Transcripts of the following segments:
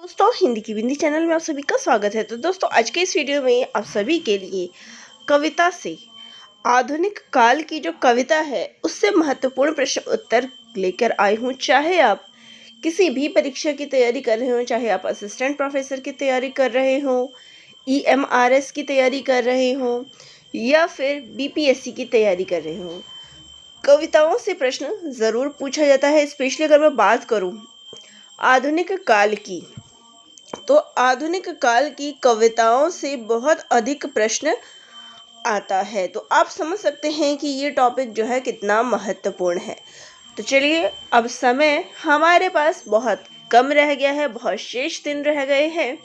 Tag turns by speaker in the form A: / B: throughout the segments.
A: दोस्तों, हिंदी की बिंदी चैनल में आप सभी का स्वागत है। तो दोस्तों, आज के इस वीडियो में आप सभी के लिए कविता से आधुनिक काल की जो कविता है उससे महत्वपूर्ण प्रश्न उत्तर लेकर आई हूँ। चाहे आप किसी भी परीक्षा की तैयारी कर रहे हो, चाहे आप असिस्टेंट प्रोफेसर की तैयारी कर रहे हो, EMRS की तैयारी कर रहे हो या फिर BPSC की तैयारी कर रहे हो, कविताओं से प्रश्न ज़रूर पूछा जाता है। स्पेशली अगर मैं बात करूँ आधुनिक काल की, तो आधुनिक काल की कविताओं से बहुत अधिक प्रश्न आता है। तो आप समझ सकते हैं कि ये टॉपिक जो है कितना महत्वपूर्ण है। तो चलिए, अब समय हमारे पास बहुत कम रह गया है, बहुत शेष दिन रह गए हैं।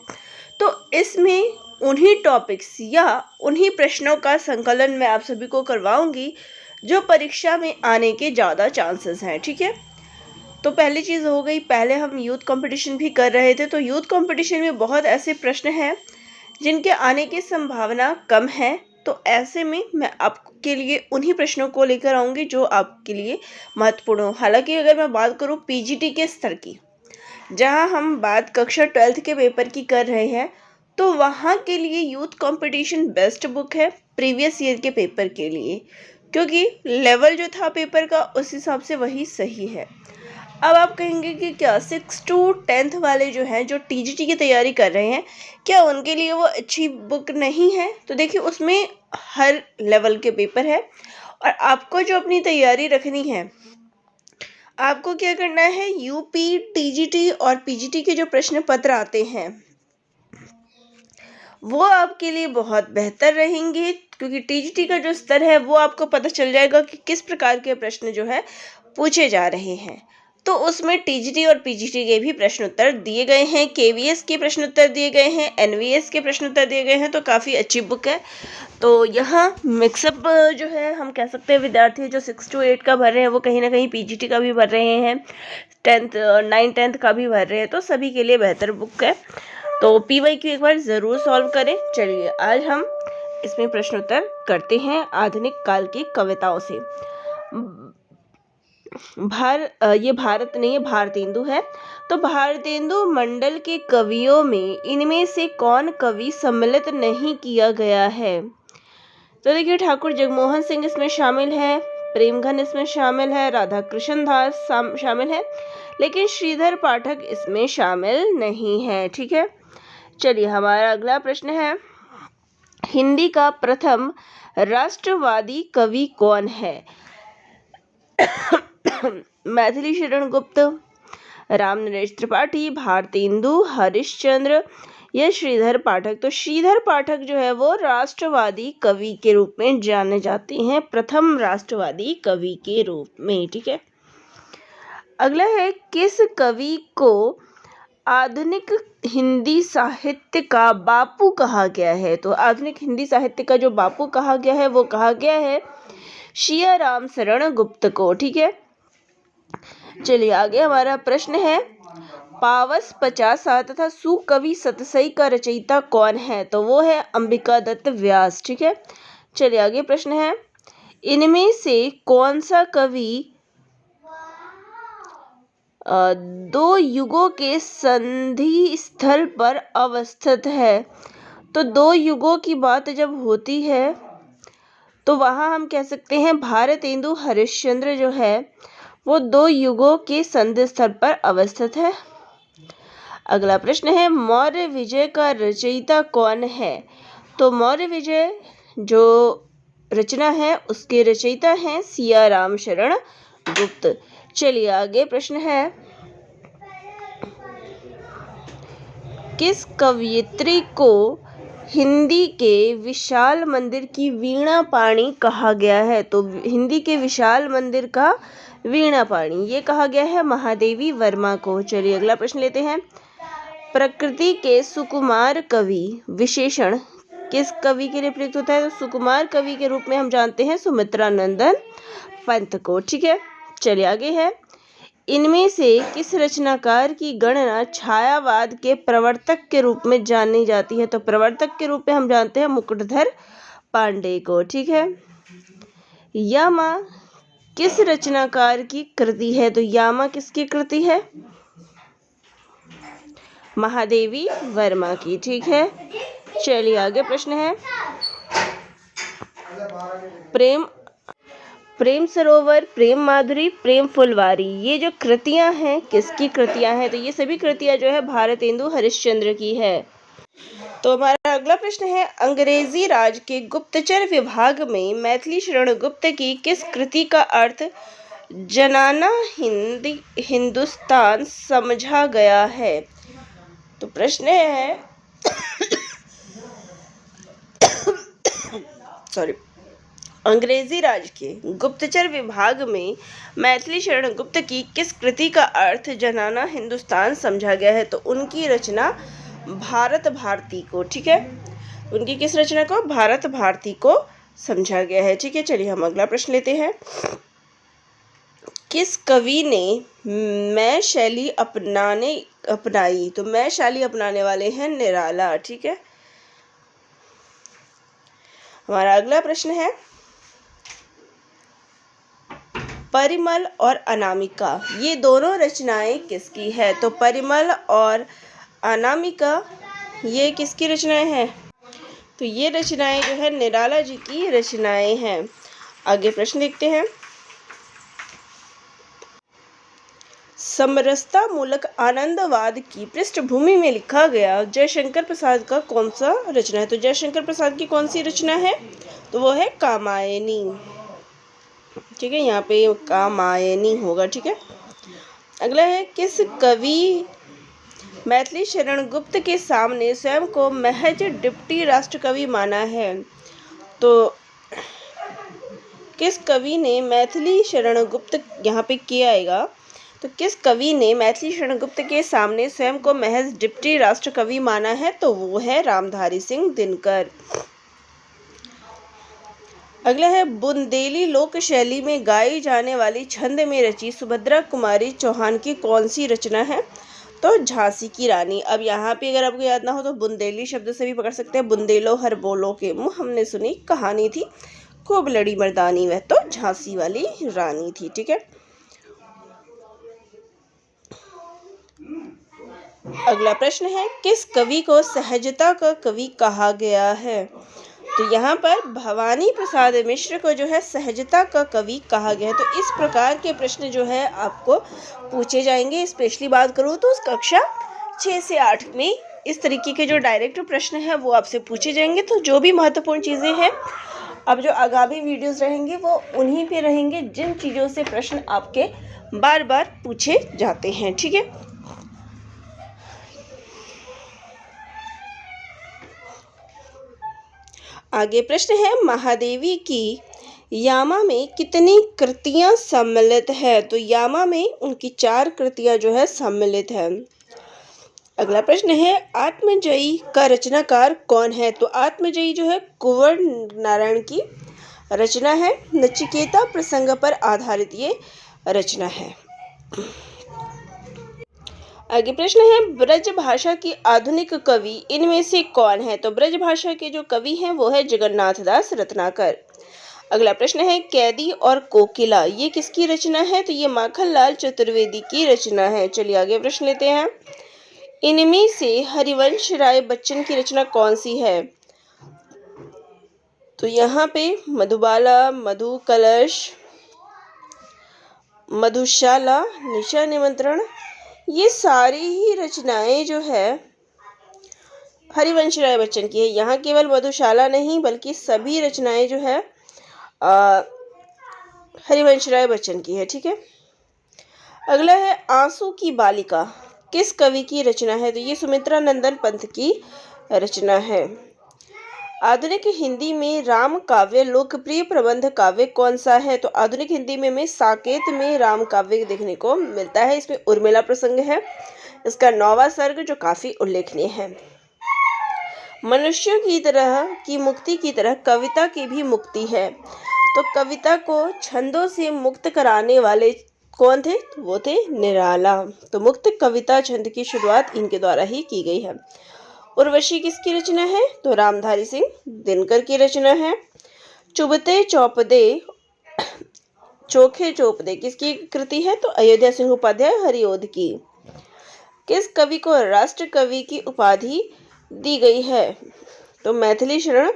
A: तो इसमें उन्हीं टॉपिक्स या उन्हीं प्रश्नों का संकलन मैं आप सभी को करवाऊंगी जो परीक्षा में आने के ज़्यादा चांसेस हैं। ठीक है, तो पहली चीज़ हो गई, पहले हम यूथ कंपटीशन भी कर रहे थे। तो यूथ कंपटीशन में बहुत ऐसे प्रश्न हैं जिनके आने की संभावना कम है। तो ऐसे में मैं आपके लिए उन्हीं प्रश्नों को लेकर आऊँगी जो आपके लिए महत्वपूर्ण हो। हालांकि अगर मैं बात करूँ PGT के स्तर की, जहां हम बात कक्षा 12th के पेपर की कर रहे हैं, तो वहां के लिए यूथ कंपटीशन बेस्ट बुक है प्रीवियस ईयर के पेपर के लिए, क्योंकि लेवल जो था पेपर का उस हिसाब से वही सही है। अब आप कहेंगे कि क्या 6 to 10th वाले जो हैं, जो TGT की तैयारी कर रहे हैं, क्या उनके लिए वो अच्छी बुक नहीं है? तो देखिए, उसमें हर लेवल के पेपर है और आपको जो अपनी तैयारी रखनी है, आपको क्या करना है, UP, TGT और PGT के जो प्रश्न पत्र आते हैं वो आपके लिए बहुत बेहतर रहेंगे, क्योंकि TGT का जो स्तर है वो आपको पता चल जाएगा कि किस प्रकार के प्रश्न जो है पूछे जा रहे हैं। तो उसमें TGT और PGT के भी प्रश्न उत्तर दिए गए हैं, KVS के प्रश्न उत्तर दिए गए हैं, NVS के प्रश्न उत्तर दिए गए हैं। तो काफ़ी अच्छी बुक है। तो यहाँ मिक्सअप जो है, हम कह सकते हैं विद्यार्थी जो 6 to 8 का भर रहे हैं वो कहीं ना कहीं PGT का भी भर रहे हैं, 9th 10th का भी भर रहे हैं। तो सभी के लिए बेहतर बुक है। तो PYQ एक बार ज़रूर सॉल्व करें। चलिए, आज हम इसमें प्रश्न उत्तर करते हैं आधुनिक काल की कविताओं से। ये भारत नहीं है, भारतेंदु है। तो भारतेंदु मंडल के कवियों में इनमें से कौन कवि सम्मिलित नहीं किया गया है? तो देखिए, ठाकुर जगमोहन सिंह इसमें शामिल है, प्रेमघन इसमें शामिल है, राधा कृष्ण दास शामिल है, लेकिन श्रीधर पाठक इसमें शामिल नहीं है। ठीक है, चलिए, हमारा अगला प्रश्न है, हिंदी का प्रथम राष्ट्रवादी कवि कौन है? मैथिली शरण गुप्त, रामनरेश त्रिपाठी, भारतेंदु, हरिश्चंद्र या श्रीधर पाठक? तो श्रीधर पाठक जो है वो राष्ट्रवादी कवि के रूप में जाने जाते हैं, प्रथम राष्ट्रवादी कवि के रूप में। ठीक है, अगला है, किस कवि को आधुनिक हिंदी साहित्य का बापू कहा गया है? तो आधुनिक हिंदी साहित्य का जो बापू कहा गया है वो कहा गया है सियाराम शरण गुप्त को। ठीक है, चलिए आगे हमारा प्रश्न है, पावस 50 तथा सुकवि सतसई का रचयिता कौन है? तो वो है अंबिका दत्त व्यास। ठीक है, चलिए आगे प्रश्न है, इनमें से कौन सा कवि दो युगों के संधि स्थल पर अवस्थित है? तो दो युगों की बात जब होती है तो वहाँ हम कह सकते हैं भारतेंदु हरिश्चंद्र जो है वो दो युगों के संधि स्थल पर अवस्थित है। अगला प्रश्न है, मौर्य विजय का रचयिता कौन है? तो मौर्य विजय जो रचना है उसके रचयिता हैं सियाराम शरण गुप्त। चलिए आगे प्रश्न है, किस कवयित्री को हिंदी के विशाल मंदिर की वीणा पाणी कहा गया है? तो हिंदी के विशाल मंदिर का वीणा पाणी ये कहा गया है महादेवी वर्मा को। चलिए अगला प्रश्न लेते हैं, प्रकृति के सुकुमार कवि विशेषण किस कवि के लिए प्रयुक्त होता है? तो सुकुमार कवि के रूप में हम जानते हैं सुमित्रा नंदन पंत को। ठीक है, चलिए आगे है, इनमें से किस रचनाकार की गणना छायावाद के प्रवर्तक के रूप में जानी जाती है? तो प्रवर्तक के रूप में हम जानते हैं मुकुटधर पांडे को। ठीक है, यामा किस रचनाकार की कृति है? तो यामा किसकी कृति है? महादेवी वर्मा की। ठीक है, चलिए आगे प्रश्न है, प्रेम प्रेम सरोवर, प्रेम माधुरी, प्रेम फुलवारी, ये जो कृतियां हैं किसकी कृतियां हैं? तो ये सभी कृतियां जो है भारतेंदु हरिश्चंद्र की है। तो हमारा अगला प्रश्न है, अंग्रेजी राज के गुप्तचर विभाग में मैथिली शरण गुप्त की किस कृति का अर्थ जनाना हिंदुस्तान समझा गया है? तो प्रश्न है सॉरी अंग्रेजी राज के गुप्तचर विभाग में मैथिली शरण गुप्त की किस कृति का अर्थ जनाना हिंदुस्तान समझा गया है? तो उनकी रचना भारत भारती को, ठीक है, उनकी किस रचना को? भारत भारती को समझा गया है। ठीक है, चलिए हम अगला प्रश्न लेते हैं, किस कवि ने मैं शैली अपनाई? तो मैं शैली अपनाने वाले हैं निराला। ठीक है, हमारा अगला प्रश्न है, परिमल और अनामिका, ये दोनों रचनाएं किसकी है? तो परिमल और अनामिका ये किसकी रचनाएं हैं? तो ये रचनाएं जो है निराला जी की रचनाएं हैं। आगे प्रश्न देखते हैं, समरसता मूलक आनंदवाद की पृष्ठभूमि में लिखा गया जयशंकर प्रसाद का कौन सा रचना है? तो जयशंकर प्रसाद की कौन सी रचना है? तो वो है कामायनी। ठीक है, यहाँ पे कामायनी होगा। ठीक है, अगला है, किस कवि मैथिली शरण गुप्त के सामने स्वयं को महज डिप्टी राष्ट्रकवि माना है? तो किस कवि ने मैथिली शरण गुप्त, यहाँ पे किया आएगा, तो किस कवि ने मैथिली शरण गुप्त के सामने स्वयं को महज डिप्टी राष्ट्रकवि माना है? तो वो है रामधारी सिंह दिनकर। अगला है, बुंदेली लोक शैली में गाई जाने वाली छंद में रची सुभद्रा कुमारी चौहान की कौन सी रचना है? तो झांसी की रानी। अब यहाँ पे अगर आपको याद ना हो तो बुंदेली शब्द से भी पकड़ सकते हैं, बुंदेलो हर बोलो के मुँह हमने सुनी कहानी थी, खूब लड़ी मर्दानी वह तो झांसी वाली रानी थी। ठीक है, अगला प्रश्न है, किस कवि को सहजता का कवि कहा गया है? तो यहाँ पर भवानी प्रसाद मिश्र को जो है सहजता का कवि कहा गया है। तो इस प्रकार के प्रश्न जो है आपको पूछे जाएंगे। स्पेशली बात करूँ तो उस कक्षा 6 से 8 में इस तरीके के जो डायरेक्ट प्रश्न है वो आपसे पूछे जाएंगे। तो जो भी महत्वपूर्ण चीज़ें हैं, अब जो आगामी वीडियोस रहेंगे वो उन्हीं पे रहेंगे जिन चीज़ों से प्रश्न आपके बार बार पूछे जाते हैं। ठीक है, आगे प्रश्न है, महादेवी की यामा में कितनी कृतियां सम्मिलित है? तो यामा में उनकी 4 कृतियां जो है सम्मिलित है। अगला प्रश्न है, आत्मजयी का रचनाकार कौन है? तो आत्मजयी जो है कुंवर नारायण की रचना है। नचिकेता प्रसंग पर आधारित ये रचना है। आगे प्रश्न है, ब्रज भाषा की आधुनिक कवि इनमें से कौन है? तो ब्रज भाषा के जो कवि हैं वो है जगन्नाथ दास रत्नाकर। अगला प्रश्न है, कैदी और कोकिला, ये किसकी रचना है? तो ये माखनलाल चतुर्वेदी की रचना है। चलिए आगे प्रश्न लेते हैं, इनमें से हरिवंश राय बच्चन की रचना कौन सी है? तो यहाँ पे मधुबाला, मधु कलश, मधुशाला, निशा निमंत्रण, ये सारी ही रचनाएं जो है हरिवंश राय बच्चन की है। यहाँ केवल मधुशाला नहीं बल्कि सभी रचनाएं जो है हरिवंश राय बच्चन की है। ठीक है, अगला है, आंसू की बालिका किस कवि की रचना है? तो ये सुमित्रा नंदन पंत की रचना है। आधुनिक हिंदी में राम काव्य लोकप्रिय प्रबंध काव्य कौन सा है? तो आधुनिक हिंदी में साकेत में राम काव्य देखने को मिलता है। इसमें उर्मिला प्रसंग है, इसका 9वां सर्ग जो काफी उल्लेखनीय है। मनुष्यों की तरह की मुक्ति की तरह कविता की भी मुक्ति है। तो कविता को छंदों से मुक्त कराने वाले कौन थे? तो वो थे निराला। तो मुक्त कविता छंद की शुरुआत इनके द्वारा ही की गई है। उर्वशी किसकी रचना है? तो रामधारी सिंह दिनकर की रचना है। चुभते चौपदे चोखे चोपदे किसकी कृति है? तो अयोध्या सिंह उपाध्याय हरिओध की। किस कवि को राष्ट्र कवि की उपाधि दी गई है? तो मैथिली शरण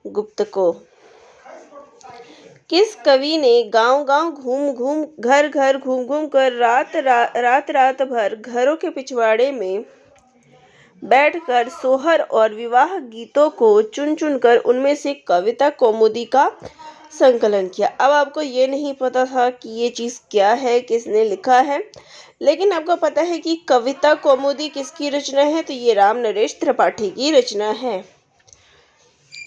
A: गुप्त को। किस कवि ने गांव गांव घूम घूम घर घर घूम घूम कर रात भर घरों के पिछवाड़े में बैठकर सोहर और विवाह गीतों को चुन चुन कर उनमें से कविता कौमुदी का संकलन किया? अब आपको ये नहीं पता था कि ये चीज़ क्या है, किसने लिखा है, लेकिन आपको पता है कि कविता कौमुदी किसकी रचना है, तो ये राम नरेश त्रिपाठी की रचना है।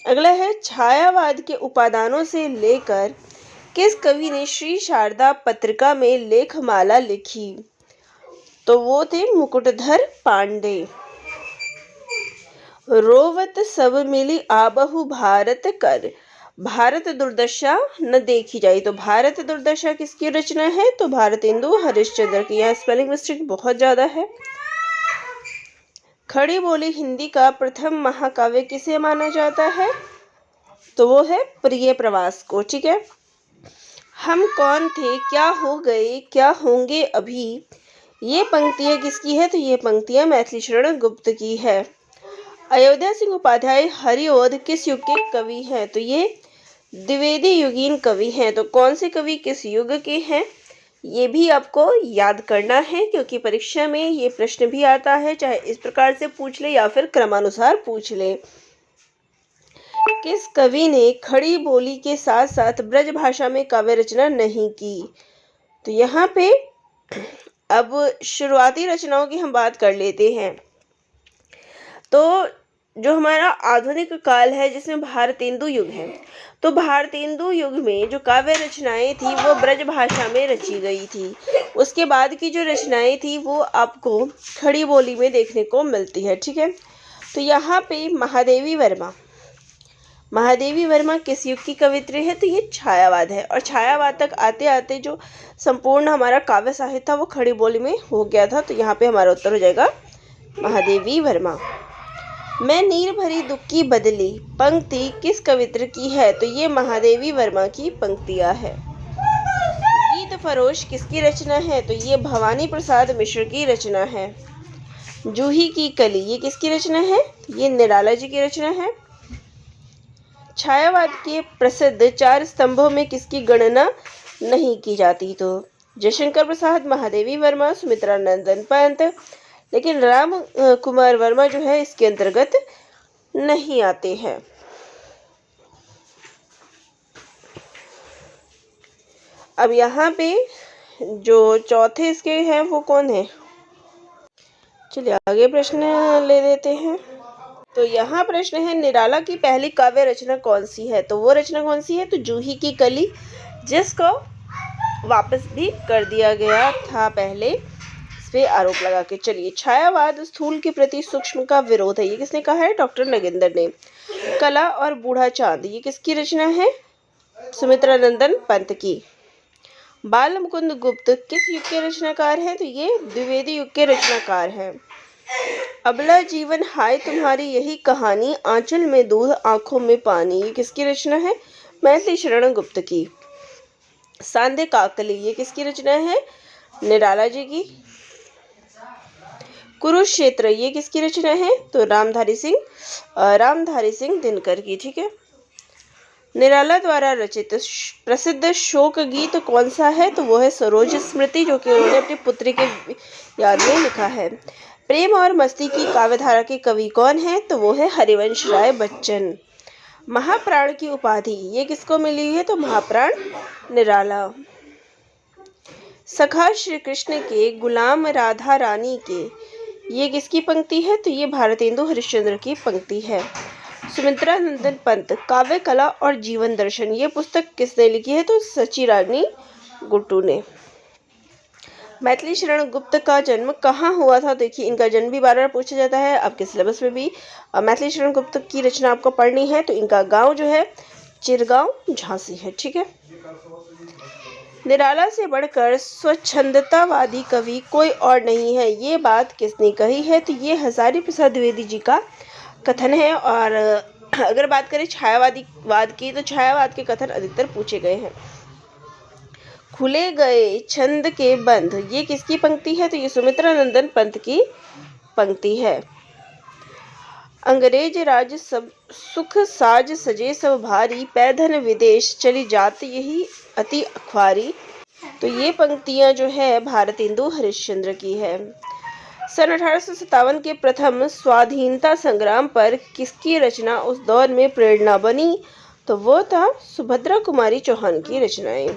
A: अगला है, छायावाद के उपादानों से लेकर किस कवि ने श्री शारदा पत्रिका में लेखमाला लिखी? तो वो थे मुकुटधर पांडे। रोवत सब मिली आबहु भारत कर, भारत दुर्दशा न देखी जाए। तो भारत दुर्दशा किसकी रचना है? तो भारतेंदु हरिश्चंद्र की। यहाँ स्पेलिंग मिस्टेक बहुत ज्यादा है। खड़ी बोली हिंदी का प्रथम महाकाव्य किसे माना जाता है? तो वो है प्रिय प्रवास को। ठीक है। हम कौन थे, क्या हो गए, क्या होंगे अभी, ये पंक्तियां किसकी है? तो ये पंक्तियां मैथिली शरण गुप्त की है। अयोध्या सिंह उपाध्याय हरिओध किस युग के कवि हैं? तो ये द्विवेदी युगीन कवि हैं। तो कौन से कवि किस युग के हैं, ये भी आपको याद करना है, क्योंकि परीक्षा में ये प्रश्न भी आता है, चाहे इस प्रकार से पूछ ले या फिर क्रमानुसार पूछ ले। किस कवि ने खड़ी बोली के साथ साथ ब्रज भाषा में काव्य रचना नहीं की? तो यहाँ पे अब शुरुआती रचनाओं की हम बात कर लेते हैं। तो जो हमारा आधुनिक काल है जिसमें भारतेंदु युग है, तो भारतेंदु युग में जो काव्य रचनाएं थी वो ब्रज भाषा में रची गई थी। उसके बाद की जो रचनाएं थी वो आपको खड़ी बोली में देखने को मिलती है। ठीक है। तो यहाँ पे महादेवी वर्मा किस युग की कवित्री है? तो ये छायावाद है। और छायावाद तक आते आते जो संपूर्ण हमारा काव्य साहित्य था वो खड़ी बोली में हो गया था। तो यहाँ पे हमारा उत्तर हो जाएगा महादेवी वर्मा। मैं नीर भरी दुख की बदली पंक्ति किस कवित्र की है? तो ये महादेवी वर्मा की पंक्तियां है। गीत फरोश किसकी रचना है? तो ये भवानी प्रसाद मिश्र की रचना है। जूही की कली ये किसकी रचना है? ये निराला जी की रचना है। छायावाद के प्रसिद्ध 4 स्तंभों में किसकी गणना नहीं की जाती? तो जयशंकर प्रसाद, महादेवी वर्मा, सुमित्रा नंदन पंत, लेकिन राम कुमार वर्मा जो है इसके अंतर्गत नहीं आते हैं। अब यहाँ पे जो चौथे इसके हैं वो कौन है? चलिए आगे प्रश्न ले लेते हैं। तो यहाँ प्रश्न है, निराला की पहली काव्य रचना कौन सी है? तो वो रचना कौन सी है? तो जूही की कली, जिसको वापस भी कर दिया गया था पहले, इस पे आरोप लगा के। चलिए, छायावाद स्थूल के प्रति सूक्ष्म का विरोध है, ये किसने कहा है? डॉक्टर नगेंद्र ने। कला और बूढ़ा चांद ये किसकी रचना है? सुमित्रा नंदन पंत की। बाल मुकुंद गुप्त किस युग के रचनाकार हैं? तो ये द्विवेदी युग के रचनाकार हैं। अबला जीवन हाय तुम्हारी यही कहानी, आंचल में दूध आंखों में पानी ये किसकी रचना है? मैथिली शरण गुप्त की। सांधे काकली ये किसकी रचना है? निराला जी की। कुरुक्षेत्र ये किसकी रचना है? तो रामधारी सिंह दिनकर की। ठीक है। निराला द्वारा रचित प्रसिद्ध शोक गीत कौन सा है? तो वो है सरोज स्मृति, जो कि उन्होंने अपनी पुत्री के याद में लिखा है। प्रेम और मस्ती की काव्यधारा के कवि कौन है? तो वो है हरिवंश राय बच्चन। महाप्राण की उपाधि ये किसको मिली हुई है? तो महाप्राण निराला। सखा श्री कृष्ण के गुलाम राधा रानी के ये किसकी पंक्ति है? तो ये भारतेंदु हरिश्चंद्र की पंक्ति है। सुमित्रा नंदन पंत काव्य कला और जीवन दर्शन ये पुस्तक किसने लिखी है? तो सची रानी गुट्टू ने। मैथिली शरण गुप्त का जन्म कहाँ हुआ था? देखिए, इनका जन्म भी बार बार पूछा जाता है आपके सिलेबस में भी। मैथिली शरण गुप्त की रचना आपको पढ़नी है, तो इनका गांव जो है चिरगांव झांसी है। ठीक है। निराला से बढ़कर स्वच्छंदतावादी कवि कोई और नहीं है, ये बात किसने कही है? तो ये हजारी प्रसाद द्विवेदी जी का कथन है। और अगर बात करें छायावाद की, तो छायावाद के कथन अधिकतर पूछे गए हैं। खुले गए छंद के बंध, ये किसकी पंक्ति है? तो ये सुमित्रा नंदन पंत की पंक्ति है। अंग्रेज राज सब सुख साज सजे सब भारी, पैधन विदेश चली जात यही अति अखबारी। तो ये पंक्तियां जो है भारतेंदु हरिश्चंद्र की है। सन 1857 के प्रथम स्वाधीनता संग्राम पर किसकी रचना उस दौर में प्रेरणा बनी? तो वो था सुभद्रा कुमारी चौहान की रचनाएं।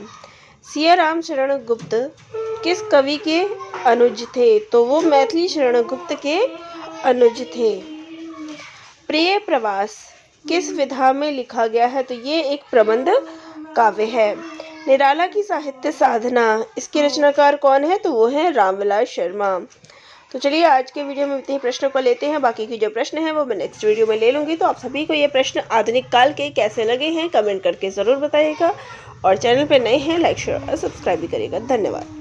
A: सिया राम शरण गुप्त किस कवि के अनुज थे? तो वो मैथिली शरण गुप्त के अनुज थे। प्रिय प्रवास किस विधा में लिखा गया है? तो ये एक प्रबंध काव्य है। निराला की साहित्य साधना, इसके रचनाकार कौन है? तो वो है रामविलास शर्मा। तो चलिए आज के वीडियो में इतने ही प्रश्नों को लेते हैं, बाकी की जो प्रश्न है वो मैं नेक्स्ट वीडियो में ले लूँगी। तो आप सभी को ये प्रश्न आधुनिक काल के कैसे लगे हैं कमेंट करके ज़रूर बताइएगा, और चैनल पर नए हैं लाइक शेयर और सब्सक्राइब भी करिएगा। धन्यवाद।